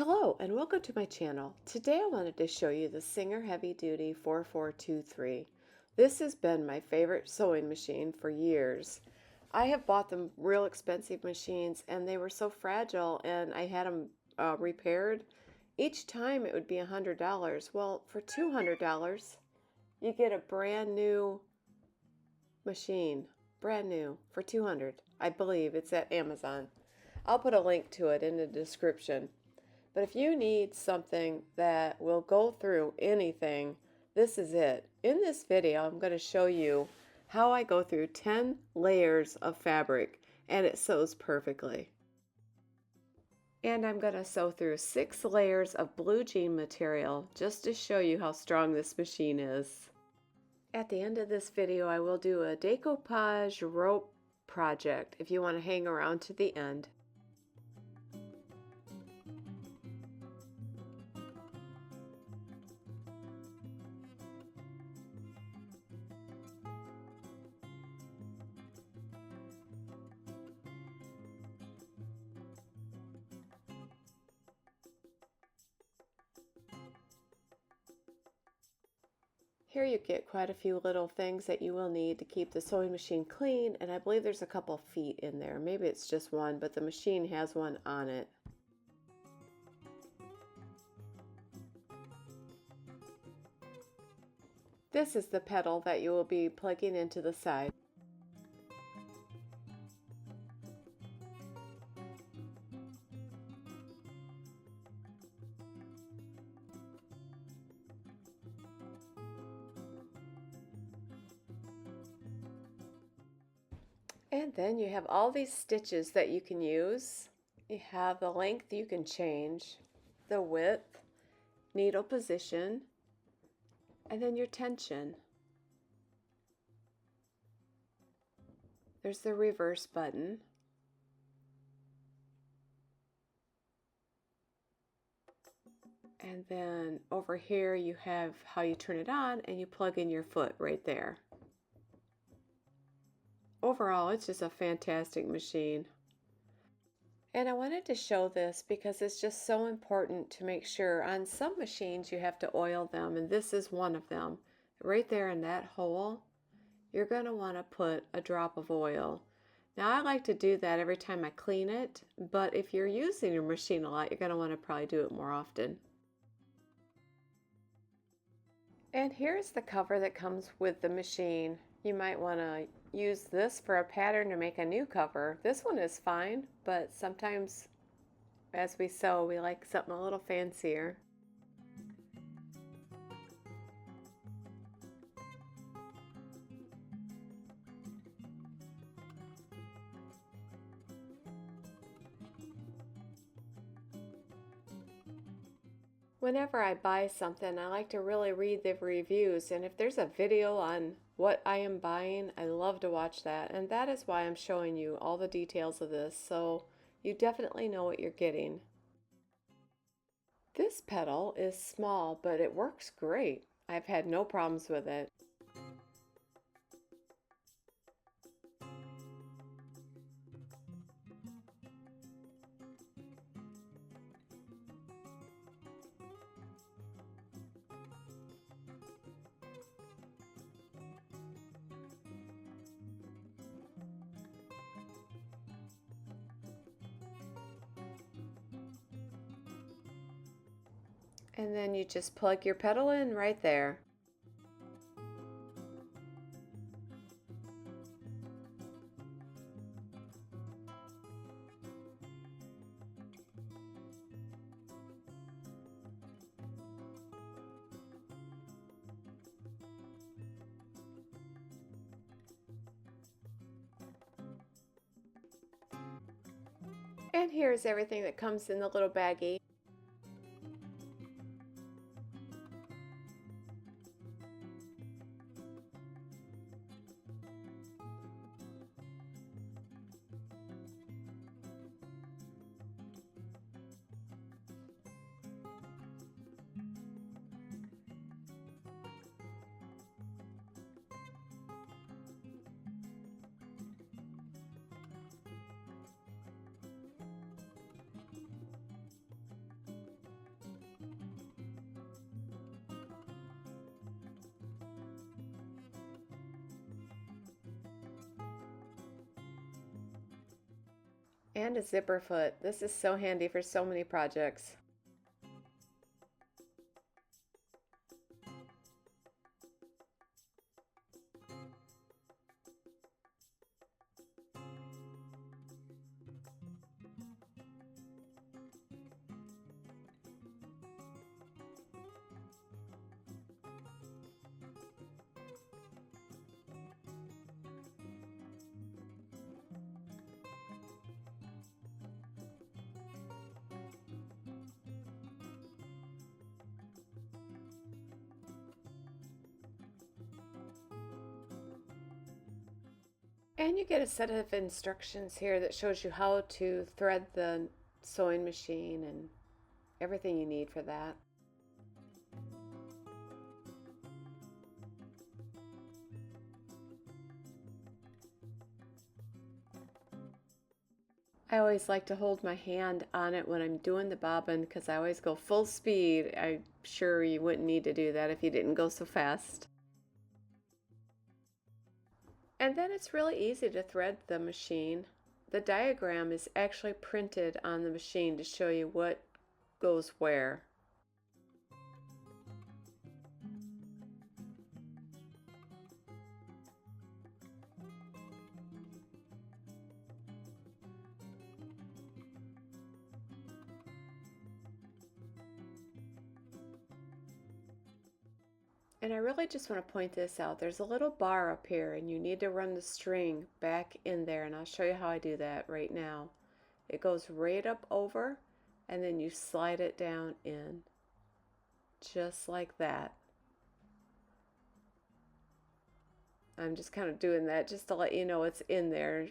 Hello and welcome to my channel. Today I wanted to show you the Singer Heavy Duty 4423. This has been my favorite sewing machine for years. I have bought them real expensive machines and they were so fragile, and I had them repaired. Each time it would be $100. Well, for $200 you get a brand new machine. Brand new for $200. I believe it's at Amazon. I'll put a link to it in the description. But if you need something that will go through anything, this is it. In this video, I'm going to show you how I go through 10 layers of fabric and it sews perfectly. And I'm going to sew through 6 layers of blue jean material just to show you how strong this machine is. At the end of this video, I will do a decoupage rope project if you want to hang around to the end. Here you get quite a few little things that you will need to keep the sewing machine clean, and I believe there's a couple feet in there. Maybe it's just one, but the machine has one on it. This is the pedal that you will be plugging into the side. And then you have all these stitches that you can use. You have the length you can change, the width, needle position, and then your tension. There's the reverse button. And then over here you have how you turn it on, and you plug in your foot right there. Overall, it's just a fantastic machine. And I wanted to show this because it's just so important to make sure. On some machines you have to oil them, and this is one of them. Right there in that hole, you're going to want to put a drop of oil. Now I like to do that every time I clean it, but if you're using your machine a lot, you're going to want to probably do it more often. And here's the cover that comes with the machine. You might want to use this for a pattern to make a new cover. This one is fine, but sometimes as we sew, we like something a little fancier. Whenever I buy something, I like to really read the reviews, and if there's a video on what I am buying, I love to watch that, and that is why I'm showing you all the details of this, so you definitely know what you're getting. This pedal is small, but it works great. I've had no problems with it. And then you just plug your pedal in right there. And here's everything that comes in the little baggie. And a zipper foot. This is so handy for so many projects. And you get a set of instructions here that shows you how to thread the sewing machine and everything you need for that. I always like to hold my hand on it when I'm doing the bobbin because I always go full speed. I'm sure you wouldn't need to do that if you didn't go so fast. And then it's really easy to thread the machine. The diagram is actually printed on the machine to show you what goes where. And I really just want to point this out. There's a little bar up here and you need to run the string back in there, and I'll show you how I do that right now. It goes right up over and then you slide it down in. Just like that. I'm just kind of doing that just to let you know it's in there.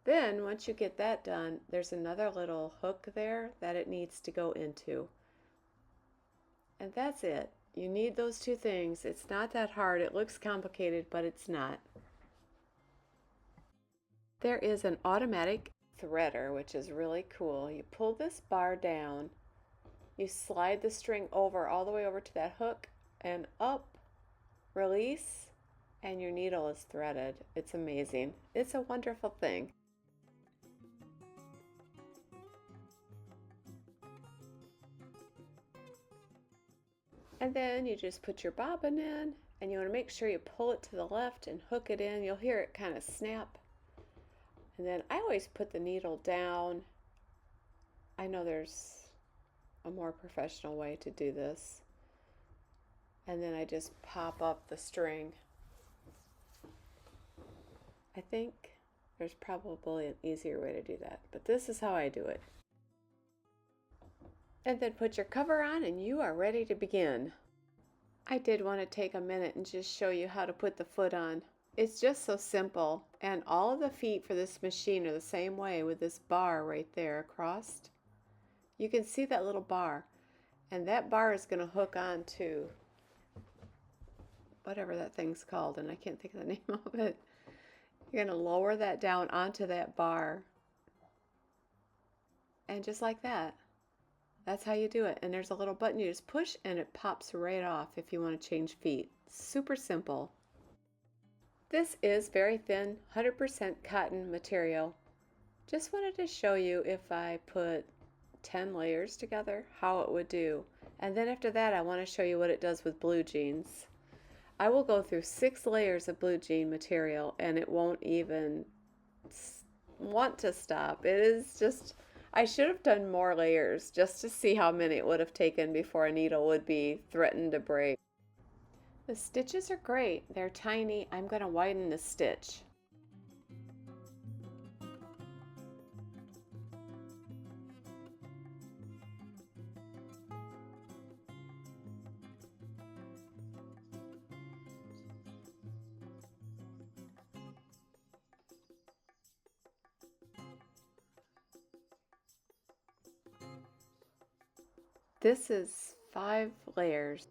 Then once you get that done, there's another little hook there that it needs to go into. And that's it. You need those two things. It's not that hard. It looks complicated, but it's not. There is an automatic threader, which is really cool. You pull this bar down, you slide the string over all the way over to that hook and up, release, and your needle is threaded. It's amazing. It's a wonderful thing. And then you just put your bobbin in, and you want to make sure you pull it to the left and hook it in. You'll hear it kind of snap. And then I always put the needle down. I know there's a more professional way to do this. And then I just pop up the string. I think there's probably an easier way to do that, but this is how I do it. And then put your cover on and you are ready to begin. I did want to take a minute and just show you how to put the foot on. It's just so simple, and all of the feet for this machine are the same way with this bar right there across. You can see that little bar, and that bar is going to hook on to whatever that thing's called, and I can't think of the name of it. You're going to lower that down onto that bar, and just like that. That's how you do it. And there's a little button you just push and it pops right off if you want to change feet. Super simple. This is very thin, 100% cotton material. Just wanted to show you if I put 10 layers together, how it would do. And then after that, I want to show you what it does with blue jeans. I will go through 6 layers of blue jean material and it won't even want to stop. It is just, I should have done more layers just to see how many it would have taken before a needle would be threatened to break. The stitches are great. They're tiny. I'm going to widen the stitch. This is 5 layers.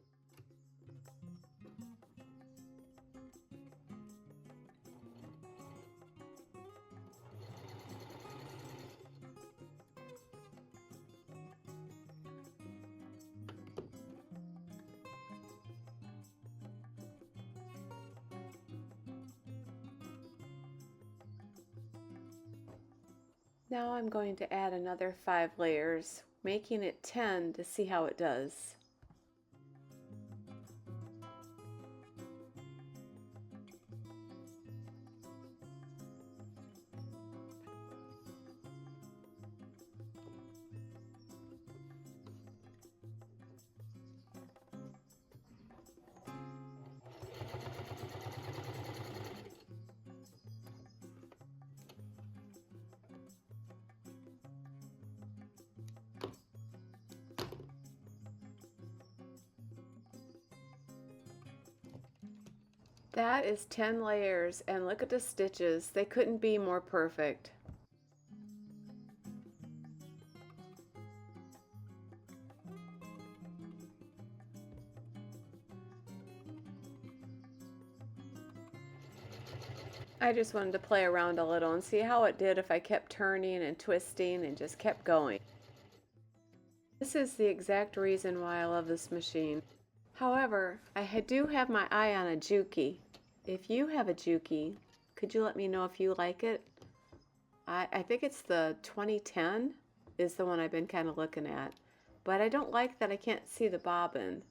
Now I'm going to add another 5 layers, making it 10 to see how it does. That is 10 layers, and look at the stitches. They couldn't be more perfect. I just wanted to play around a little and see how it did if I kept turning and twisting and just kept going. This is the exact reason why I love this machine. However, I do have my eye on a Juki. If you have a Juki, could you let me know if you like it? I think it's the 2010 is the one I've been kind of looking at. But I don't like that I can't see the bobbin.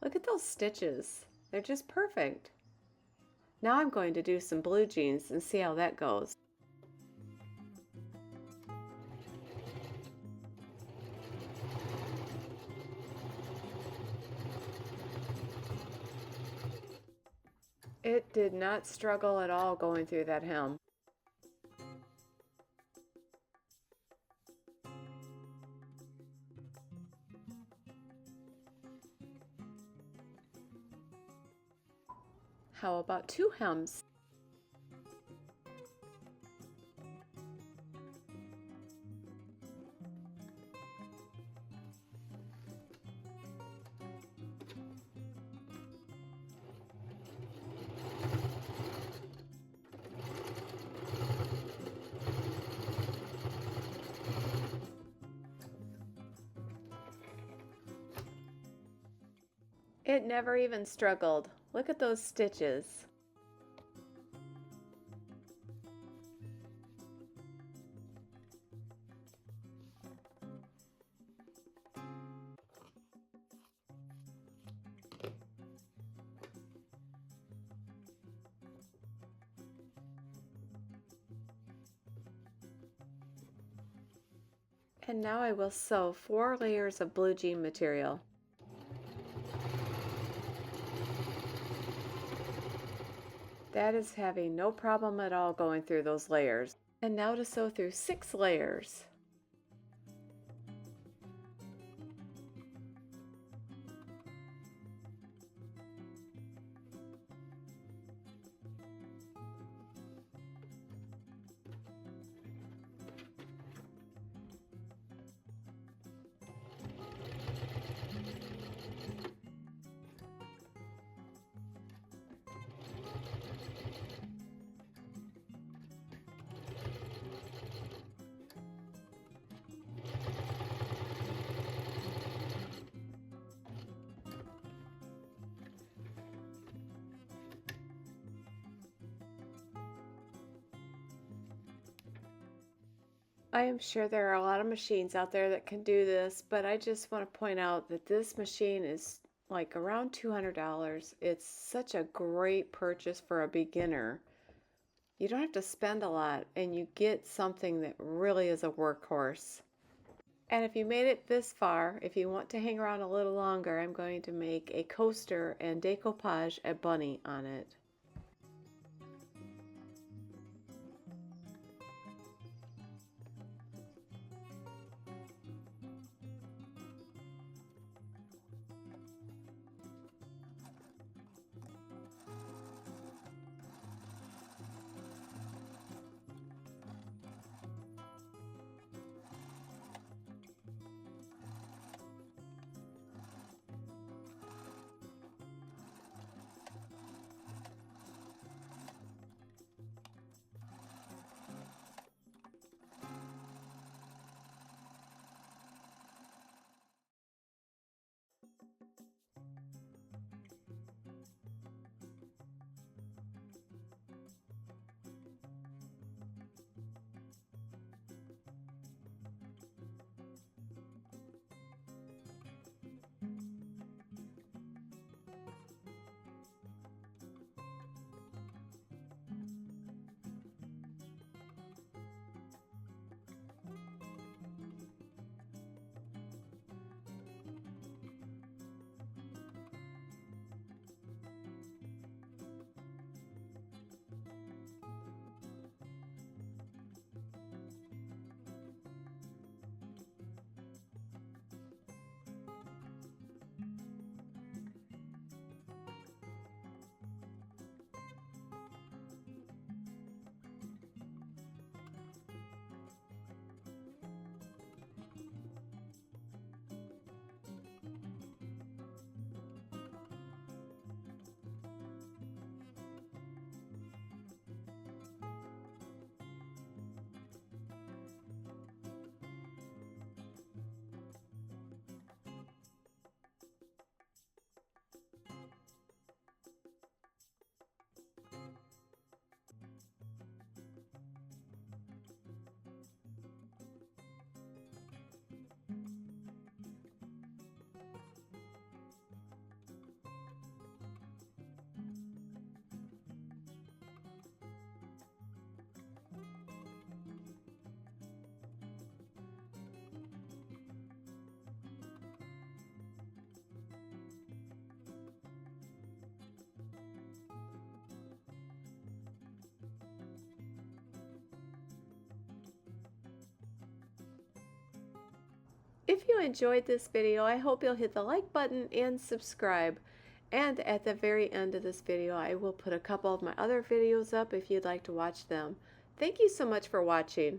Look at those stitches. They're just perfect. Now I'm going to do some blue jeans and see how that goes. It did not struggle at all going through that hem. How about 2 hems? It never even struggled. Look at those stitches. And now I will sew 4 layers of blue jean material. That is having no problem at all going through those layers. And now to sew through 6 layers. I am sure there are a lot of machines out there that can do this, but I just want to point out that this machine is like around $200. It's such a great purchase for a beginner. You don't have to spend a lot and you get something that really is a workhorse. And if you made it this far, if you want to hang around a little longer, I'm going to make a coaster and decoupage a bunny on it. If you enjoyed this video, I hope you'll hit the like button and subscribe. And at the very end of this video, I will put a couple of my other videos up if you'd like to watch them. Thank you so much for watching.